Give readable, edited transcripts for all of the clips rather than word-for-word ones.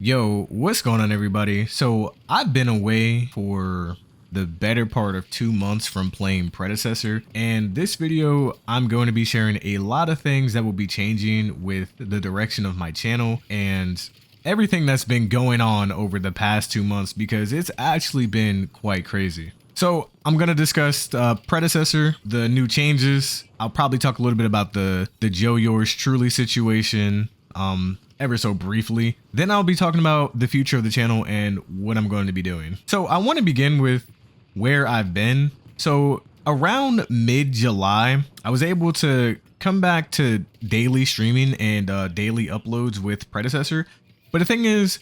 Yo, what's going on, everybody? So I've been away for the better part of 2 months from playing Predecessor, and this video I'm going to be sharing a lot of things that will be changing with the direction of my channel and everything that's been going on over the past 2 months, because it's actually been quite crazy. So I'm going to discuss Predecessor, the new changes. I'll probably talk a little bit about the Joe Yours Truly situation, ever so briefly. Then I'll be talking about the future of the channel and what I'm going to be doing. So I want to begin with where I've been. So around mid-July, I was able to come back to daily streaming and daily uploads with Predecessor. But the thing is,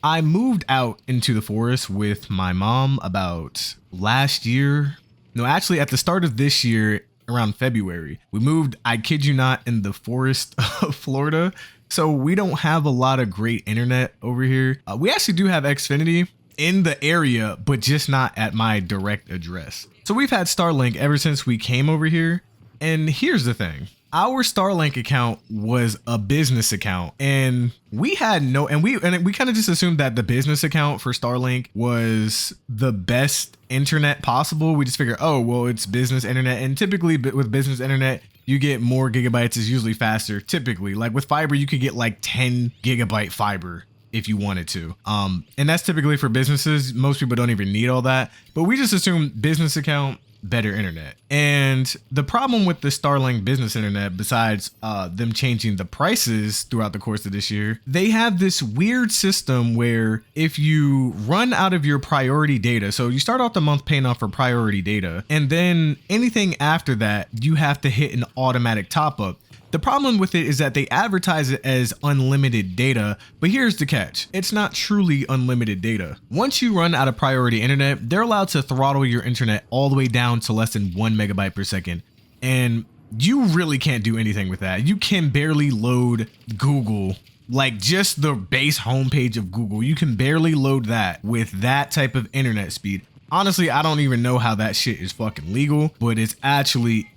I moved out into the forest with my mom about last year. No, actually at the start of this year, around February. We moved, I kid you not, in the forest of Florida. So we don't have a lot of great internet over here. We actually do have Xfinity in the area, but just not at my direct address. So we've had Starlink ever since we came over here. And here's the thing. Our Starlink account was a business account, and we had no, and we kind of just assumed that the business account for Starlink was the best internet possible. We just figured, oh, well, it's business internet, and typically with business internet, you get more gigabytes. Is usually faster. Typically, like with fiber, you could get like 10 gigabyte fiber if you wanted to. And that's typically for businesses. Most people don't even need all that, but we just assume business account, better internet. And the problem with the Starlink business internet, besides them changing the prices throughout the course of this year, they have this weird system where if you run out of your priority data, so you start off the month paying off for priority data, and then anything after that, you have to hit an automatic top up. The problem with it is that they advertise it as unlimited data, but here's the catch. It's not truly unlimited data. Once you run out of priority internet, they're allowed to throttle your internet all the way down to less than 1 megabyte per second. And you really can't do anything with that. You can barely load Google, like just the base homepage of Google. You can barely load that with that type of internet speed. Honestly, I don't even know how that shit is fucking legal, but it's actually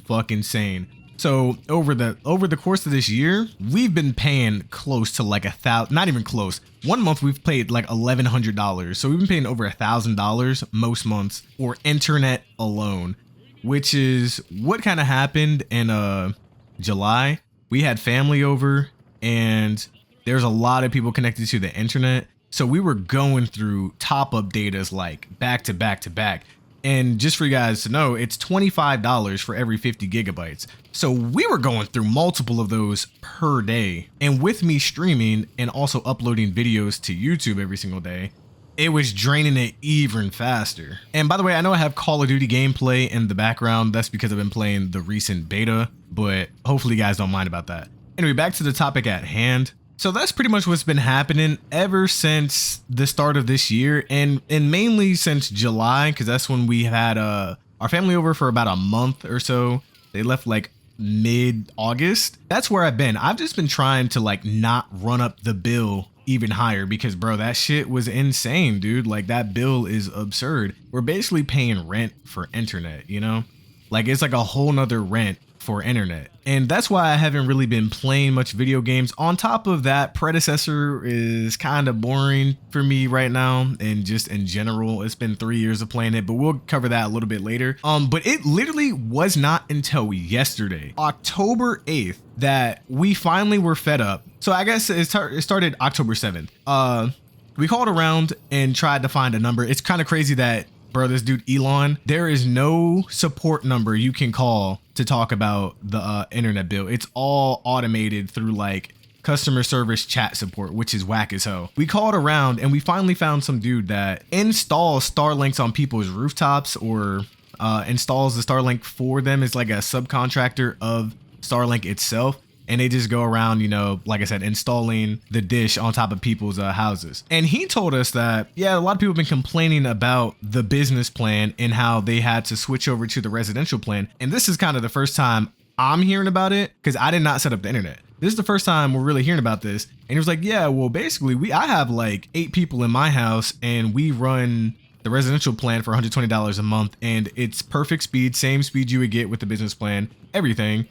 fucking insane. So over the course of this year, we've been paying close to like $1,000, not even close. One month we've paid like $1,100. So we've been paying over $1,000 most months for internet alone, which is what kind of happened in July. We had family over and there's a lot of people connected to the internet. So we were going through top up datas like back to back to back. And just for you guys to know, it's $25 for every 50 gigabytes. So we were going through multiple of those per day. And with me streaming and also uploading videos to YouTube every single day, it was draining it even faster. And by the way, I know I have Call of Duty gameplay in the background. That's because I've been playing the recent beta, but hopefully you guys don't mind about that. Anyway, back to the topic at hand. So that's pretty much what's been happening ever since the start of this year, and mainly since July, because that's when we had our family over for about a month or so. They left like mid-August. That's where I've been. I've just been trying to like not run up the bill even higher because, bro, that shit was insane, dude. Like that bill is absurd. We're basically paying rent for internet, you know? Like it's like a whole nother rent for internet. And that's why I haven't really been playing much video games. On top of that, Predecessor is kind of boring for me right now, and just in general. It's been 3 years of playing it, but we'll cover that a little bit later. But it literally was not until yesterday, October 8th, that we finally were fed up. So I guess it started October 7th. We called around and tried to find a number. It's kind of crazy that, bro, this dude Elon, there is no support number you can call to talk about the internet bill. It's all automated through like customer service chat support, which is whack as hell. We called around and we finally found some dude that installs Starlinks on people's rooftops, or installs the Starlink for them. It's like a subcontractor of Starlink itself. And they just go around, you know, like I said, installing the dish on top of people's houses. And he told us that, yeah, a lot of people have been complaining about the business plan and how they had to switch over to the residential plan. And this is kind of the first time I'm hearing about it, because I did not set up the internet. This is the first time we're really hearing about this. And he was like, yeah, well, basically, I have like 8 people in my house and we run the residential plan for $120 a month. And it's perfect speed, same speed you would get with the business plan, everything.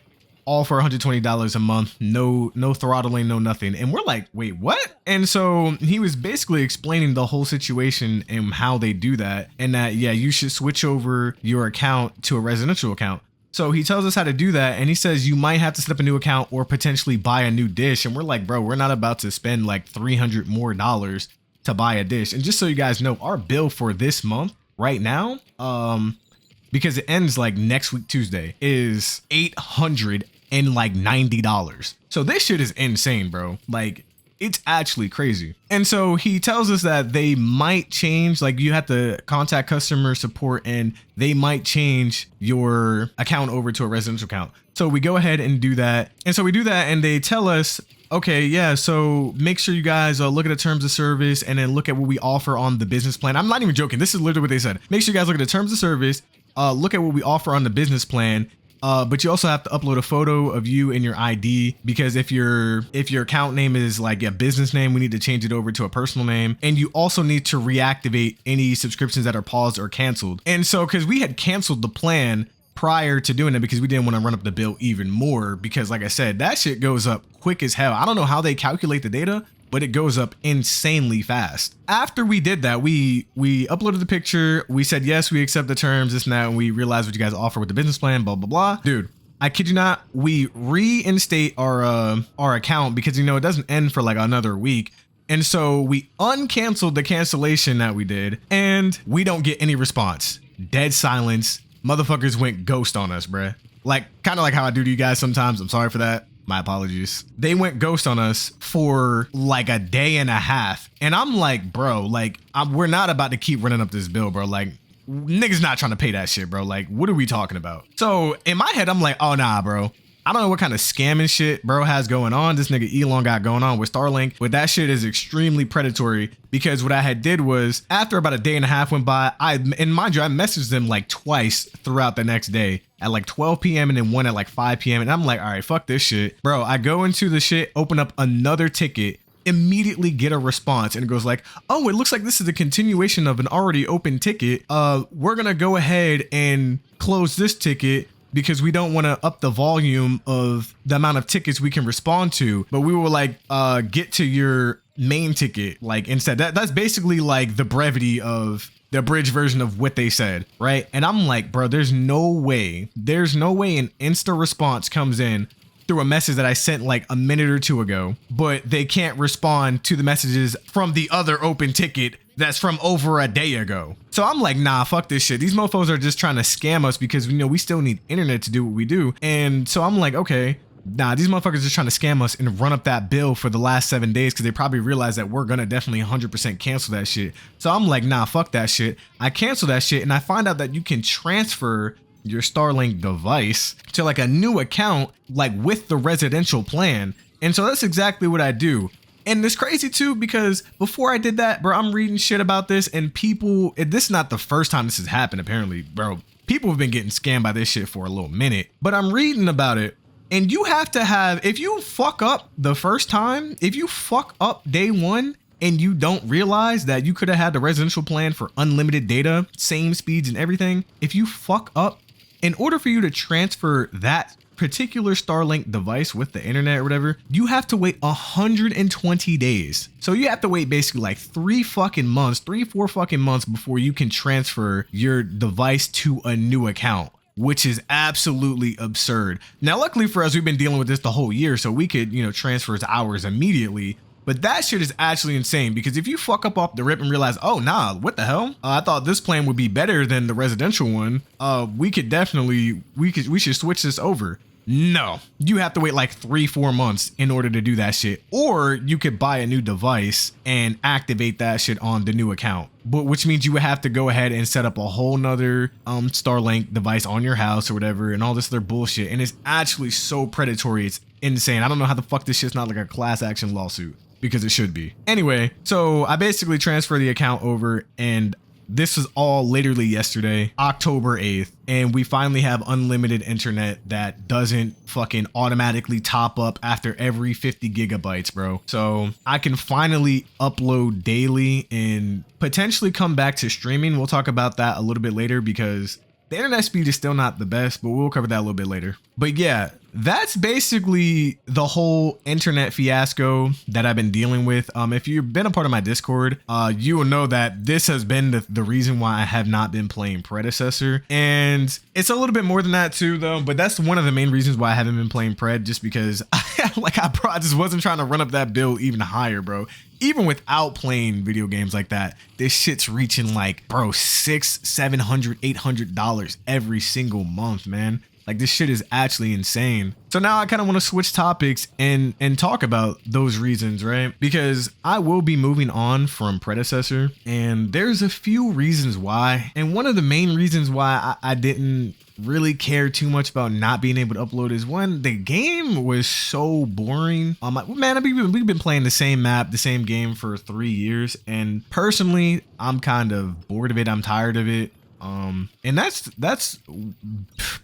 all for $120 a month, no throttling, no nothing. And we're like, wait, what? And so he was basically explaining the whole situation and how they do that, and that, yeah, you should switch over your account to a residential account. So he tells us how to do that, and he says you might have to set up a new account or potentially buy a new dish. And we're like, bro, we're not about to spend like $300 more to buy a dish. And just so you guys know, our bill for this month right now, because it ends like next week Tuesday, is $890. So this shit is insane, bro. Like, it's actually crazy. And so he tells us that they might change, like you have to contact customer support and they might change your account over to a residential account. So we go ahead and do that. And so we do that and they tell us, okay, yeah, so make sure you guys look at the terms of service and then look at what we offer on the business plan. I'm not even joking. This is literally what they said. Make sure you guys look at the terms of service, look at what we offer on the business plan. But you also have to upload a photo of you and your ID, because if your account name is like a business name, we need to change it over to a personal name. And you also need to reactivate any subscriptions that are paused or canceled. And so, because we had canceled the plan prior to doing it because we didn't want to run up the bill even more, because like I said, that shit goes up quick as hell. I don't know how they calculate the data, but it goes up insanely fast. After we did that, we uploaded the picture. We said, yes, we accept the terms, this and that, and we realized what you guys offer with the business plan, blah, blah, blah. Dude, I kid you not, we reinstate our account because, you know, it doesn't end for like another week. And so we uncanceled the cancellation that we did, and we don't get any response. Dead silence. Motherfuckers went ghost on us, bruh. Like, kind of like how I do to you guys sometimes. I'm sorry for that. My apologies. They went ghost on us for like a day and a half. And I'm like, bro, like, we're not about to keep running up this bill, bro. Like, niggas not trying to pay that shit, bro. Like, what are we talking about? So in my head, I'm like, oh, nah, bro. I don't know what kind of scamming shit bro has going on. This nigga Elon got going on with Starlink, but that shit is extremely predatory, because what I had did was, after about a day and a half went by, and mind you, I messaged them like twice throughout the next day at like 12 p.m. and then one at like 5 p.m. And I'm like, all right, fuck this shit. Bro, I go into the shit, open up another ticket, immediately get a response, and it goes like, oh, it looks like this is a continuation of an already open ticket. We're gonna go ahead and close this ticket because we don't want to up the volume of the amount of tickets we can respond to, but we will like get to your main ticket like instead. That's basically like the brevity of the abridged version of what they said, right? And I'm like, bro, there's no way an Insta response comes in through a message that I sent like a minute or two ago, but they can't respond to the messages from the other open ticket that's from over a day ago. So I'm like, nah, fuck this shit. These mofos are just trying to scam us because, you know, we still need internet to do what we do. And so I'm like, okay, nah, these motherfuckers are just trying to scam us and run up that bill for the last 7 days, because they probably realize that we're gonna definitely 100% cancel that shit. So I'm like, nah, fuck that shit. I cancel that shit, and I find out that you can transfer your Starlink device to like a new account, like with the residential plan. And so that's exactly what I do. And it's crazy too, because before I did that, bro, I'm reading shit about this, and people, this is not the first time this has happened, apparently, bro. People have been getting scammed by this shit for a little minute, but I'm reading about it. And you have to have, if you fuck up the first time, if you fuck up day one and you don't realize that you could have had the residential plan for unlimited data, same speeds and everything, if you fuck up, in order for you to transfer that particular Starlink device with the internet or whatever, you have to wait 120 days. So you have to wait basically like 4 fucking months before you can transfer your device to a new account, which is absolutely absurd. Now, luckily for us, we've been dealing with this the whole year, so we could, you know, transfer its hours immediately. But that shit is actually insane, because if you fuck up off the rip and realize, oh, nah, what the hell? I thought this plan would be better than the residential one. We should switch this over. No, you have to wait like 3-4 months in order to do that shit. Or you could buy a new device and activate that shit on the new account. But which means you would have to go ahead and set up a whole nother Starlink device on your house or whatever, and all this other bullshit. And it's actually so predatory, it's insane. I don't know how the fuck this shit's not like a class action lawsuit, because it should be. Anyway, so I basically transferred the account over, and this was all literally yesterday, October 8th, and we finally have unlimited internet that doesn't fucking automatically top up after every 50 gigabytes, bro. So I can finally upload daily and potentially come back to streaming. We'll talk about that a little bit later, because the internet speed is still not the best, but we'll cover that a little bit later. But yeah, that's basically the whole internet fiasco that I've been dealing with. If you've been a part of my Discord, you will know that this has been the reason why I have not been playing Predecessor. And it's a little bit more than that too, though. But that's one of the main reasons why I haven't been playing Pred, just because I just wasn't trying to run up that bill even higher, bro. Even without playing video games like that, this shit's reaching like, bro, $600, $700, $800 every single month, man. Like, this shit is actually insane. So now I kind of want to switch topics and talk about those reasons, right? Because I will be moving on from Predecessor, and there's a few reasons why. And one of the main reasons why I didn't really care too much about not being able to upload is, one, the game was so boring. Man, we've been playing the same map, the same game for 3 years, and personally, I'm kind of bored of it. I'm tired of it. And that's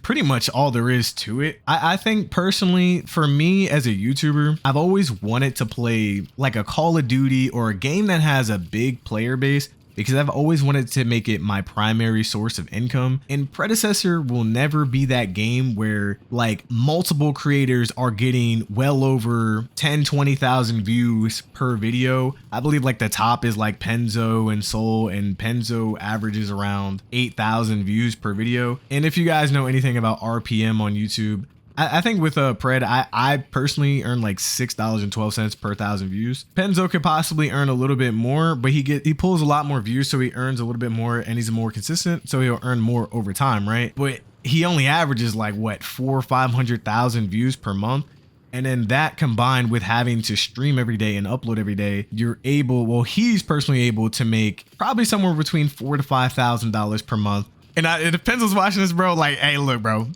pretty much all there is to it. I think personally, for me as a YouTuber, I've always wanted to play like a Call of Duty or a game that has a big player base, because I've always wanted to make it my primary source of income. And Predecessor will never be that game where like multiple creators are getting well over 10-20,000 views per video. I believe like the top is like Penzo and Soul, and Penzo averages around 8,000 views per video. And if you guys know anything about RPM on YouTube, I think with Pred, I personally earn like $6.12 per 1,000 views. Penzo could possibly earn a little bit more, but he pulls a lot more views, so he earns a little bit more, and he's more consistent, so he'll earn more over time, right? But he only averages like what, 400,000 or 500,000 views per month. And then that combined with having to stream every day and upload every day, you're able, well, he's personally able to make probably somewhere between $4,000 to $5,000 per month. And if Penzo's watching this, bro, like, hey, look, bro,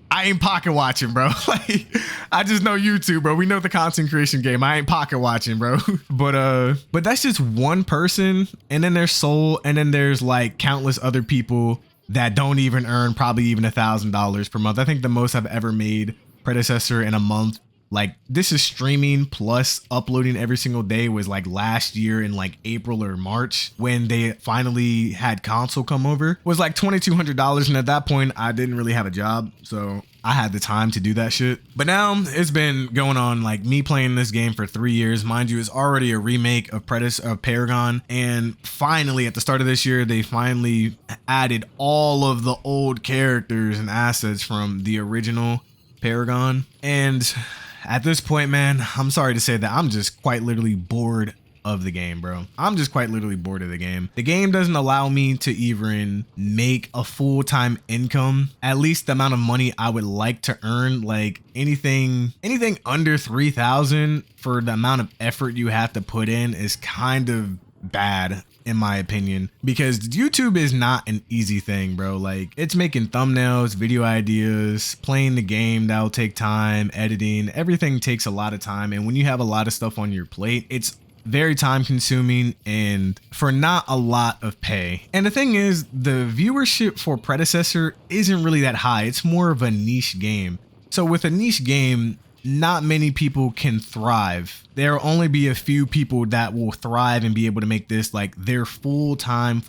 I ain't pocket watching, bro. Like, I just know YouTube, bro. We know the content creation game. I ain't pocket watching, bro. But that's just one person. And then there's Soul. And then there's like countless other people that don't even earn probably even $1,000 per month. I think the most I've ever made Predecessor in a month, like this is streaming plus uploading every single day, was like last year in like April or March when they finally had console come over, was like $2,200. And at that point I didn't really have a job, so I had the time to do that shit. But now it's been going on, like me playing this game for 3 years. Mind you, it's already a remake of Paragon. And finally at the start of this year, they finally added all of the old characters and assets from the original Paragon. And at this point, man, I'm sorry to say that I'm just quite literally bored of the game, bro. I'm just quite literally bored of the game. The game doesn't allow me to even make a full-time income, at least the amount of money I would like to earn. Like anything under 3,000 for the amount of effort you have to put in is kind of bad, in my opinion, because YouTube is not an easy thing, bro. Like, it's making thumbnails, video ideas, playing the game, that'll take time, editing, everything takes a lot of time. And when you have a lot of stuff on your plate, it's very time consuming and for not a lot of pay. And the thing is, the viewership for Predecessor isn't really that high. It's more of a niche game. So with a niche game, not many people can thrive. There'll only be a few people that will thrive and be able to make this like their full-time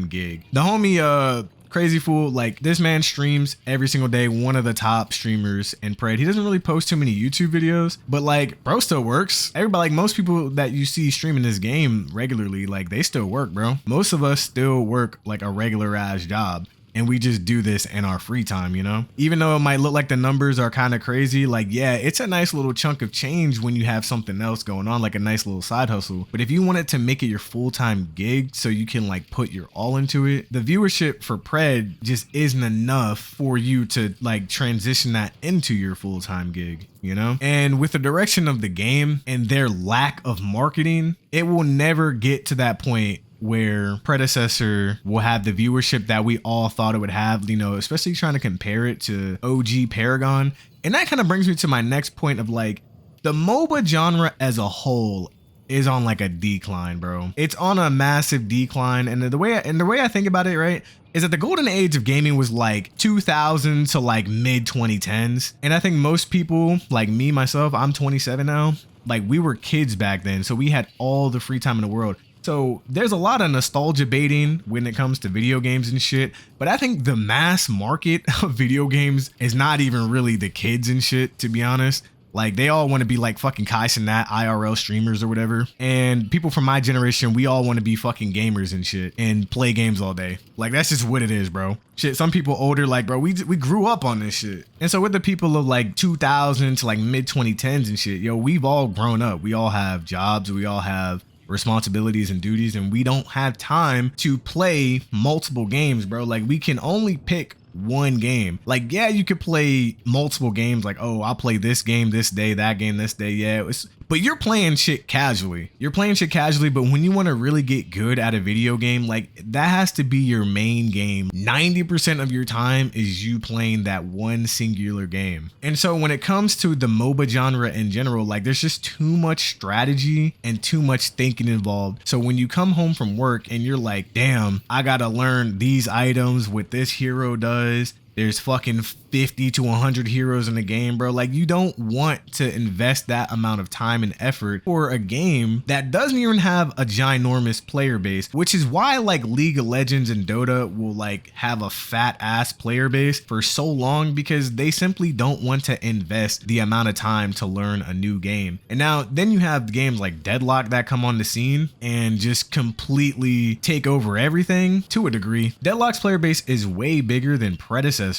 gig. The homie Crazy Fool, like this man streams every single day, one of the top streamers in Pred. He doesn't really post too many YouTube videos, but like bro still works. Everybody, like most people that you see streaming this game regularly, like they still work, bro. Most of us still work like a regular ass job. And we just do this in our free time, you know? Even though it might look like the numbers are kind of crazy, like, yeah, it's a nice little chunk of change when you have something else going on, like a nice little side hustle. But if you wanted to make it your full-time gig so you can like put your all into it, the viewership for Pred just isn't enough for you to like transition that into your full-time gig, you know? And with the direction of the game and their lack of marketing, it will never get to that point where Predecessor will have the viewership that we all thought it would have, you know, especially trying to compare it to OG Paragon. And that kind of brings me to my next point of like, the MOBA genre as a whole is on like a decline, bro. It's on a massive decline. And the way I think about it, right, is that the golden age of gaming was like 2000 to like mid 2010s. And I think most people like me, myself, I'm 27 now. Like we were kids back then. So we had all the free time in the world. So there's a lot of nostalgia baiting when it comes to video games and shit, but I think the mass market of video games is not even really the kids and shit, to be honest. Like, they all want to be like fucking Kai Cenat IRL streamers or whatever. And people from my generation, we all want to be fucking gamers and shit and play games all day. Like, that's just what it is, bro. Shit, some people older, like, bro, we grew up on this shit. And so with the people of like 2000 to like mid 2010s and shit, yo, we've all grown up. We all have jobs. We all have responsibilities and duties, and we don't have time to play multiple games, bro. Like, we can only pick one game. Like, yeah, you could play multiple games, like, oh, I'll play this game this day, that game this day. Yeah, but you're playing shit casually. You're playing shit casually, but when you want to really get good at a video game, like, that has to be your main game. 90% of your time is you playing that one singular game. And so when it comes to the MOBA genre in general, like, there's just too much strategy and too much thinking involved. So when you come home from work and you're like, damn, I gotta learn these items, what this hero does. There's fucking 50 to 100 heroes in the game, bro. Like, you don't want to invest that amount of time and effort for a game that doesn't even have a ginormous player base, which is why like League of Legends and Dota will like have a fat ass player base for so long, because they simply don't want to invest the amount of time to learn a new game. And now then you have games like Deadlock that come on the scene and just completely take over everything to a degree. Deadlock's player base is way bigger than predecessors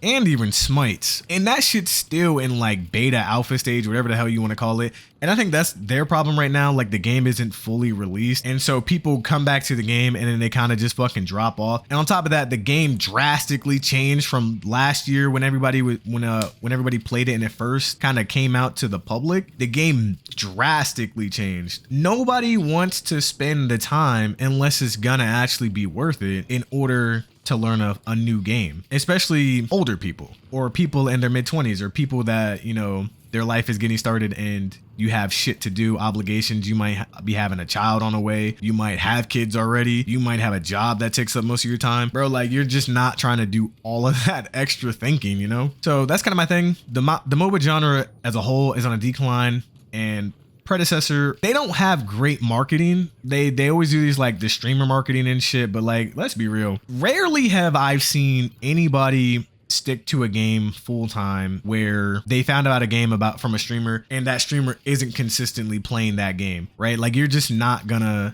and even Smite's, and that shit's still in like beta alpha stage, whatever the hell you want to call it. And I think that's their problem right now. Like, the game isn't fully released, and so people come back to the game and then they kind of just fucking drop off. And on top of that, the game drastically changed from last year when everybody played it and it first kind of came out to the public. The game drastically changed. Nobody wants to spend the time unless it's gonna actually be worth it in order to learn a new game, especially older people or people in their mid-20s or people that, you know, their life is getting started and you have shit to do, obligations. You might be having a child on the way. You might have kids already. You might have a job that takes up most of your time. Bro, like, you're just not trying to do all of that extra thinking, you know? So that's kind of my thing. The MOBA genre as a whole is on a decline, and predecessor, they don't have great marketing. They always do these like the streamer marketing and shit, but like, let's be real, rarely have I seen anybody stick to a game full time where they found out a game from a streamer and that streamer isn't consistently playing that game, right? Like, you're not gonna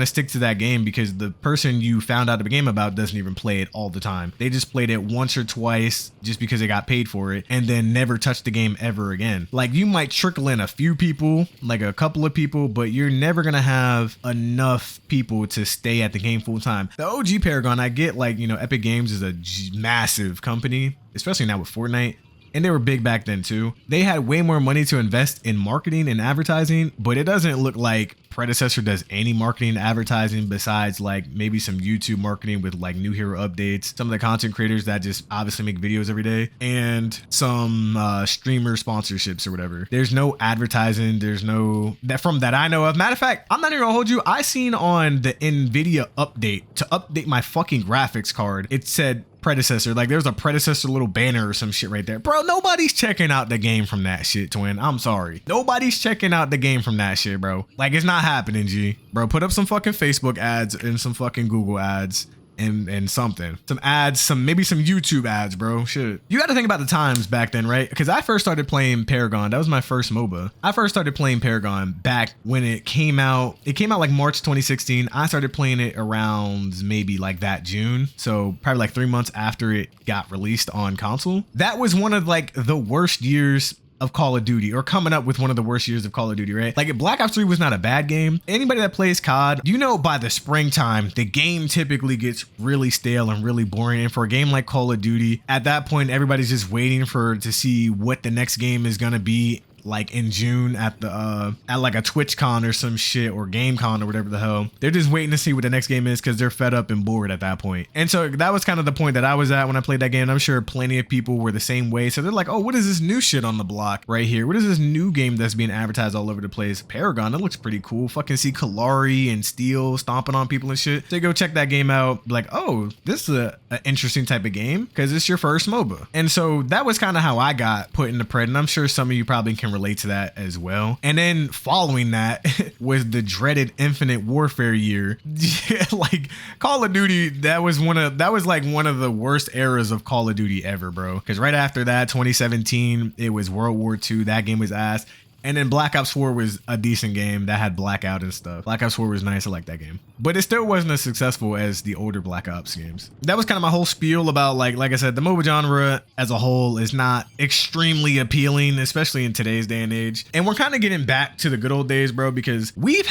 stick to that game because the person you found out a game about doesn't even play it all the time. They just played it once or twice just because they got paid for it and then never touched the game ever again. Like, you might trickle in a few people, like a couple of people, but you're never gonna have enough people to stay at the game full time. The OG Paragon, I get, like, you know, Epic Games is a massive company, especially now with Fortnite, and they were big back then too. They had way more money to invest in marketing and advertising, but it doesn't look like predecessor does any marketing and advertising besides like maybe some YouTube marketing with like new hero updates, some of the content creators that just obviously make videos every day, and some streamer sponsorships or whatever. There's no advertising. There's no that I know of. Matter of fact, I'm not even gonna hold you. I seen on the Nvidia update to update my fucking graphics card, it said predecessor. Like, there's a predecessor little banner or some shit right there. Bro, nobody's checking out the game from that shit, twin. I'm sorry. Nobody's checking out the game from that shit, bro. Like, it's not happening, G. Bro, put up some fucking Facebook ads and some fucking Google ads and something. Some ads, maybe some YouTube ads, bro. Shit. You got to think about the times back then, right? Because I first started playing Paragon. That was my first MOBA. I first started playing Paragon back when it came out. It came out like March 2016. I started playing it around maybe like that June. So probably like 3 months after it got released on console. That was one of like the worst years of Call of Duty, or coming up with one of the worst years of Call of Duty, right? Like, Black Ops 3 was not a bad game. Anybody that plays COD, you know, by the springtime, the game typically gets really stale and really boring. And for a game like Call of Duty, at that point, everybody's just waiting to see what the next game is gonna be. Like in June at like a TwitchCon or some shit, or GameCon or whatever the hell. They're just waiting to see what the next game is because they're fed up and bored at that point. And so that was kind of the point that I was at when I played that game. And I'm sure plenty of people were the same way. So they're like, oh, what is this new shit on the block right here? What is this new game that's being advertised all over the place? Paragon, it looks pretty cool. Fucking see Kalari and Steel stomping on people and shit. So you go check that game out. Like, oh, this is an interesting type of game because it's your first MOBA. And so that was kind of how I got put into pred. And I'm sure some of you probably can relate to that as well. And then following that was the dreaded Infinite Warfare year. Like Call of Duty, that was like one of the worst eras of Call of Duty ever, bro. Because right after that, 2017, it was World War II. That game was ass. And then Black Ops 4 was a decent game that had Blackout and stuff. Black Ops 4 was nice. I like that game. But it still wasn't as successful as the older Black Ops games. That was kind of my whole spiel about, like I said, the MOBA genre as a whole is not extremely appealing, especially in today's day and age. And we're kind of getting back to the good old days, bro, because we're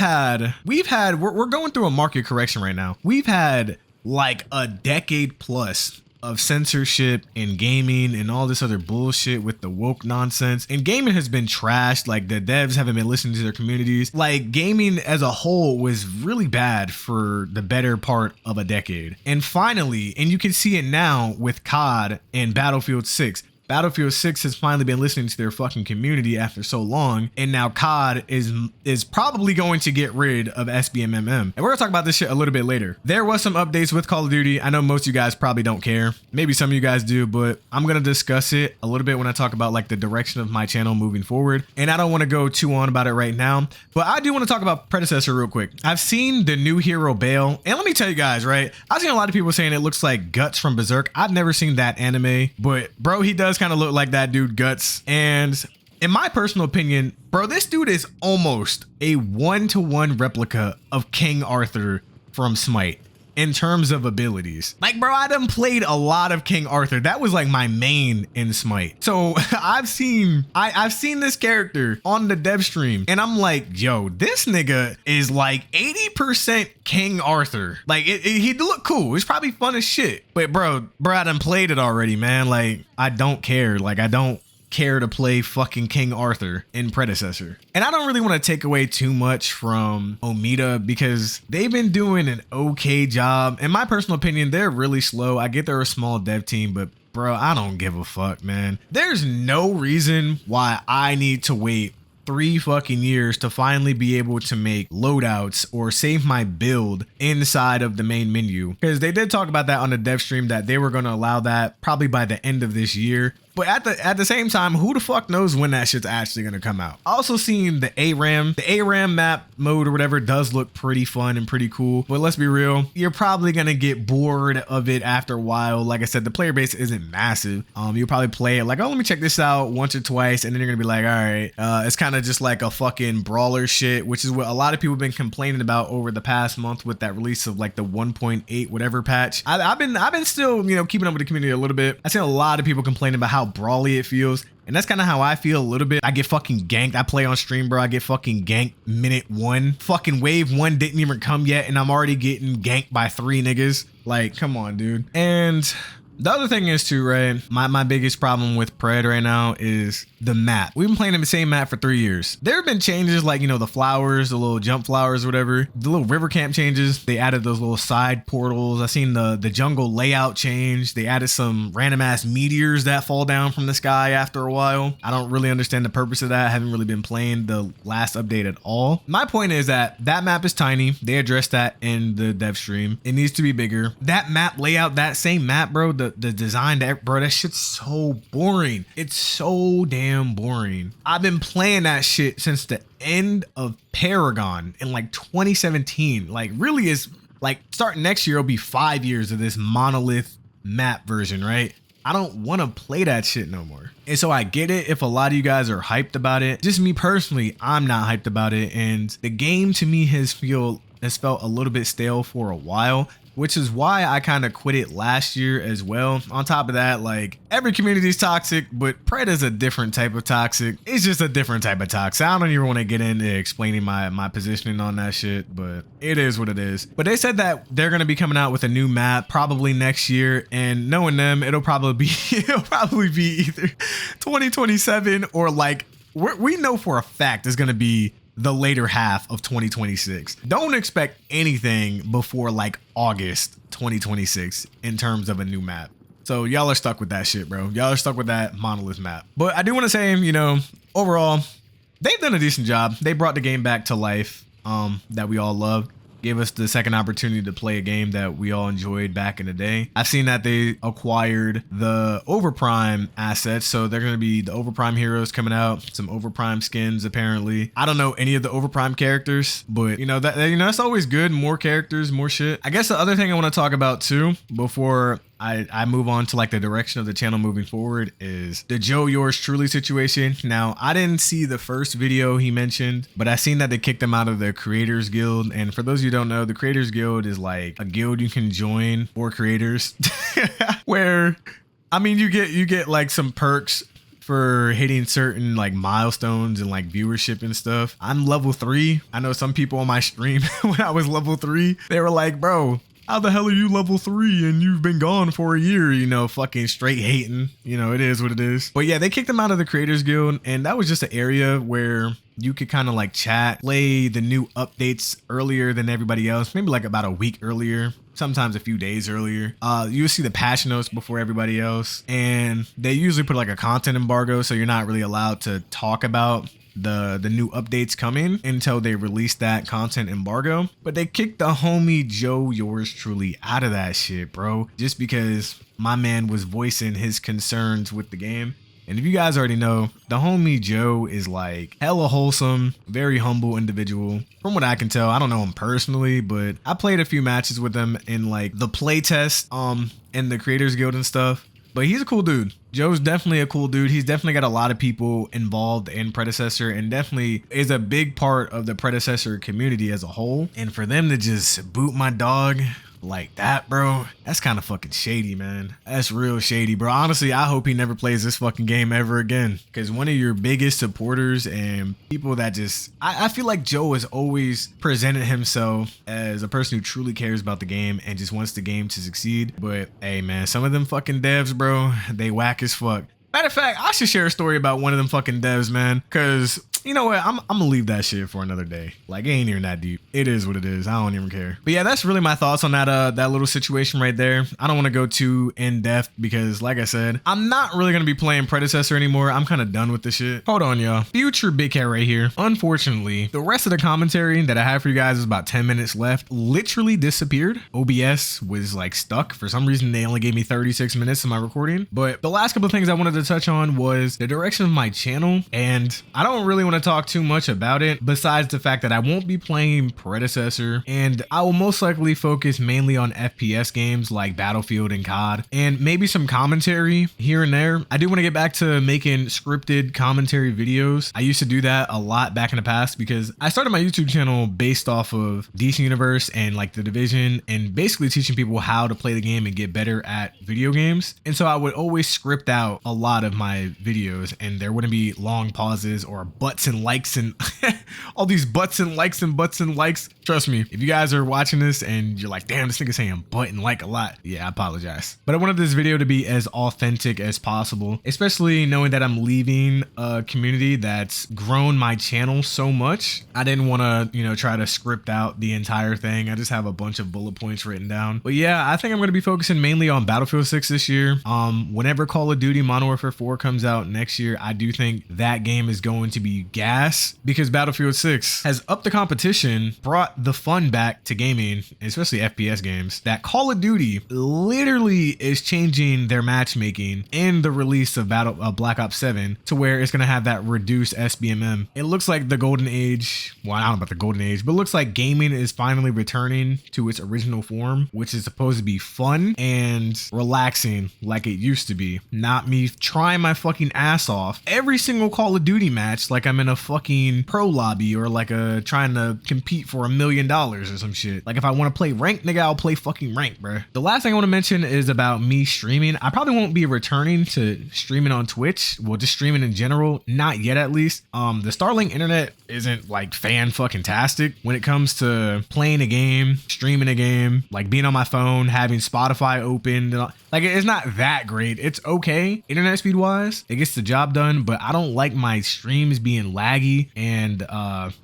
going through a market correction right now. We've had like a decade plus of censorship in gaming and all this other bullshit with the woke nonsense. And gaming has been trashed. Like the devs haven't been listening to their communities. Like gaming as a whole was really bad for the better part of a decade. And finally, and you can see it now with COD and Battlefield 6. Battlefield 6 has finally been listening to their fucking community after so long, and now COD is probably going to get rid of SBMMM. And we're gonna talk about this shit a little bit later. There was some updates with Call of Duty. I know most of you guys probably don't care. Maybe some of you guys do, but I'm gonna discuss it a little bit when I talk about like the direction of my channel moving forward. And I don't want to go too on about it right now, but I do want to talk about Predecessor real quick. I've seen the new hero Bale, and let me tell you guys, right? I've seen a lot of people saying it looks like Guts from Berserk. I've never seen that anime, but bro, he does kind of look like that dude Guts. And in my personal opinion, bro, this dude is almost a 1-to-1 replica of King Arthur from Smite in terms of abilities. Like, bro, I done played a lot of King Arthur. That was like my main in Smite. So I've seen this character on the dev stream, and I'm like, yo, this nigga is like 80% King Arthur. Like he look cool. It's probably fun as shit. But bro, I done played it already, man. Like I don't care. Like I don't care to play fucking King Arthur in Predecessor. And I don't really want to take away too much from Omida because they've been doing an okay job. In my personal opinion, they're really slow. I get they're a small dev team, but bro, I don't give a fuck, man. There's no reason why I need to wait 3 fucking years to finally be able to make loadouts or save my build inside of the main menu. Because they did talk about that on the dev stream, that they were going to allow that probably by the end of this year. But at the same time, who the fuck knows when that shit's actually gonna come out? Also seen the ARAM map mode or whatever does look pretty fun and pretty cool. But let's be real, you're probably gonna get bored of it after a while. Like I said, the player base isn't massive. You'll probably play it like, oh, let me check this out once or twice, and then you're gonna be like, all right, it's kind of just like a fucking brawler shit, which is what a lot of people have been complaining about over the past month with that release of like the 1.8 whatever patch. I've been still, you know, keeping up with the community a little bit. I've seen a lot of people complaining about how brawly it feels, and that's kind of how I feel a little bit. I get fucking ganked. I play on stream, bro. I get fucking ganked minute 1. Fucking wave 1 didn't even come yet, and I'm already getting ganked by 3 niggas. Like, come on, dude. And the other thing is too, right? My biggest problem with Pred right now is the map. We've been playing the same map for 3 years. There have been changes like, you know, the flowers, the little jump flowers, whatever. The little river camp changes. They added those little side portals. I seen the jungle layout change. They added some random ass meteors that fall down from the sky after a while. I don't really understand the purpose of that. I haven't really been playing the last update at all. My point is that map is tiny. They addressed that in the dev stream. It needs to be bigger. That map layout, that same map, bro, the design, bro, that shit's so boring. It's so damn boring. I've been playing that shit since the end of Paragon in like 2017. Like really is like starting next year, it'll be 5 years of this monolith map version, right? I don't want to play that shit no more. And so I get it if a lot of you guys are hyped about it. Just me personally, I'm not hyped about it. And the game to me has felt a little bit stale for a while, which is why I kind of quit it last year as well. On top of that, like every community is toxic, but Pred is a different type of toxic. It's just a different type of toxic. I don't even want to get into explaining my positioning on that shit, but it is what it is. But they said that they're going to be coming out with a new map probably next year, and knowing them, it'll probably be either 2027 or like we know for a fact it's going to be the later half of 2026. Don't expect anything before like August 2026 in terms of a new map. So y'all are stuck with that shit, bro. Y'all are stuck with that monolith map. But I do want to say, you know, overall, they've done a decent job. They brought the game back to life that we all loved. gave us the second opportunity to play a game that we all enjoyed back in the day. I've seen that they acquired the Overprime assets, so they're going to be the Overprime heroes coming out, some Overprime skins apparently. I don't know any of the Overprime characters, but that's always good. More characters, more shit. I guess the other thing I want to talk about too before I move on to like the direction of the channel moving forward is the Joe Yours Truly situation. Now, I didn't see the first video he mentioned, but I seen that they kicked him out of the Creators Guild. And for those of you who don't know, the Creators Guild is like a guild you can join for creators where, I mean, you get like some perks for hitting certain like milestones and like viewership and stuff. I'm level 3. I know some people on my stream when I was level 3, they were like, bro, how the hell are you level 3 and you've been gone for a year, fucking straight hating, it is what it is. But yeah, they kicked him out of the Creators Guild, and that was just an area where you could kind of like chat, play the new updates earlier than everybody else, maybe like about a week earlier, sometimes a few days earlier. You'll see the patch notes before everybody else, and they usually put like a content embargo, so you're not really allowed to talk about the new updates coming until they release that content embargo. But they kicked the homie Joe Yours Truly out of that shit, bro, just because my man was voicing his concerns with the game. And if you guys already know, the homie Joe is like hella wholesome, very humble individual. From what I can tell, I don't know him personally, but I played a few matches with him in like the playtest in the Creators Guild and stuff. But he's a cool dude. Joe's definitely a cool dude. He's definitely got a lot of people involved in Predecessor and definitely is a big part of the Predecessor community as a whole. And for them to just boot my dog like that, bro, that's kind of fucking shady, man. That's real shady, bro. Honestly, I hope he never plays this fucking game ever again, because one of your biggest supporters and people that just, I feel like Joe has always presented himself as a person who truly cares about the game and just wants the game to succeed. But hey, man, some of them fucking devs, bro, they whack as fuck. Matter of fact, I should share a story about one of them fucking devs, man, because you know what? I'm gonna leave that shit for another day. Like, it ain't even that deep. It is what it is. I don't even care. But yeah, that's really my thoughts on that little situation right there. I don't want to go too in depth because, like I said, I'm not really gonna be playing Predecessor anymore. I'm kind of done with this shit. Hold on, y'all. Future Big Cat right here. Unfortunately, the rest of the commentary that I have for you guys is about 10 minutes left. Literally disappeared. OBS was like stuck. For some reason, they only gave me 36 minutes of my recording. But the last couple of things I wanted to touch on was the direction of my channel, and I don't really want to talk too much about it besides the fact that I won't be playing Predecessor, and I will most likely focus mainly on FPS games like Battlefield and COD, and maybe some commentary here and there. I do want to get back to making scripted commentary videos. I used to do that a lot back in the past because I started my YouTube channel based off of DC Universe and like The Division, and basically teaching people how to play the game and get better at video games. And so I would always script out a lot of my videos, and there wouldn't be long pauses or butts and likes and all these butts and likes and butts and likes. Trust me, if you guys are watching this and you're like, damn, this nigga's saying butt and like a lot, yeah, I apologize. But I wanted this video to be as authentic as possible, especially knowing that I'm leaving a community that's grown my channel so much. I didn't want to, try to script out the entire thing. I just have a bunch of bullet points written down. But yeah, I think I'm going to be focusing mainly on Battlefield 6 this year. Whenever Call of Duty Modern Warfare 4 comes out next year, I do think that game is going to be gas because Battlefield 6 has upped the competition, brought the fun back to gaming, especially FPS games. That Call of Duty literally is changing their matchmaking in the release of Black Ops 7 to where it's going to have that reduced SBMM. It looks like the golden age, well, I don't know about the golden age, but it looks like gaming is finally returning to its original form, which is supposed to be fun and relaxing like it used to be. Not me trying my fucking ass off every single Call of Duty match like I'm in a fucking pro lobby or like trying to compete for $1 million or some shit. Like if I want to play rank, nigga, I'll play fucking rank, bro. The last thing I want to mention is about me streaming. I probably won't be returning to streaming on Twitch. Well, just streaming in general, not yet at least. The Starlink internet isn't like fan fucking tastic when it comes to playing a game, streaming a game, like being on my phone, having Spotify open. Like it's not that great. It's okay internet speed wise. It gets the job done, but I don't like my streams being laggy and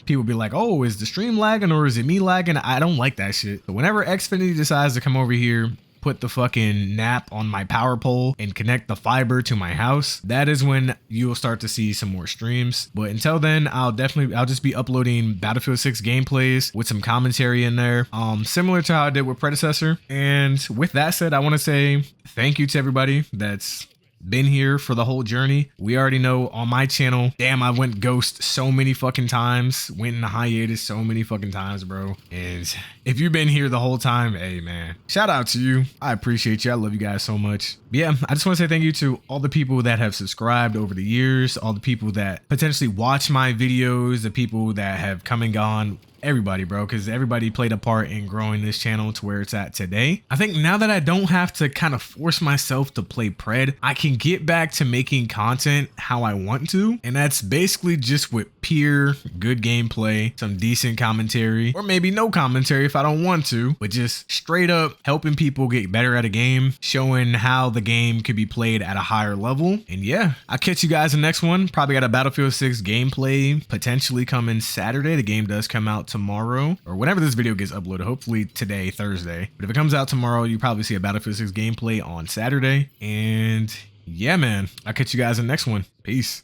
people be like, oh, is the stream lagging or is it me lagging? I don't like that shit. So whenever Xfinity decides to come over here put the fucking nap on my power pole and connect the fiber to my house, that is when you'll start to see some more streams. But until then, I'll just be uploading Battlefield 6 gameplays with some commentary in there, similar to how I did with Predecessor. And with that said, I want to say thank you to everybody that's been here for the whole journey. We already know on my channel, damn, I went ghost so many fucking times, went in hiatus so many fucking times, bro. And if you've been here the whole time, hey man, shout out to you. I appreciate you. I love you guys so much. But yeah, I just want to say thank you to all the people that have subscribed over the years, all the people that potentially watch my videos, the people that have come and gone. Everybody, bro, because everybody played a part in growing this channel to where it's at today. I think now that I don't have to kind of force myself to play Pred, I can get back to making content how I want to. And that's basically just with pure good gameplay, some decent commentary, or maybe no commentary if I don't want to, but just straight up helping people get better at a game, showing how the game could be played at a higher level. And yeah, I'll catch you guys in the next one. Probably got a Battlefield 6 gameplay potentially coming Saturday. The game does come out tomorrow, or whenever this video gets uploaded, hopefully today, Thursday. But if it comes out tomorrow, you probably see a Battlefield 6 gameplay on Saturday. And yeah, man, I'll catch you guys in the next one. Peace.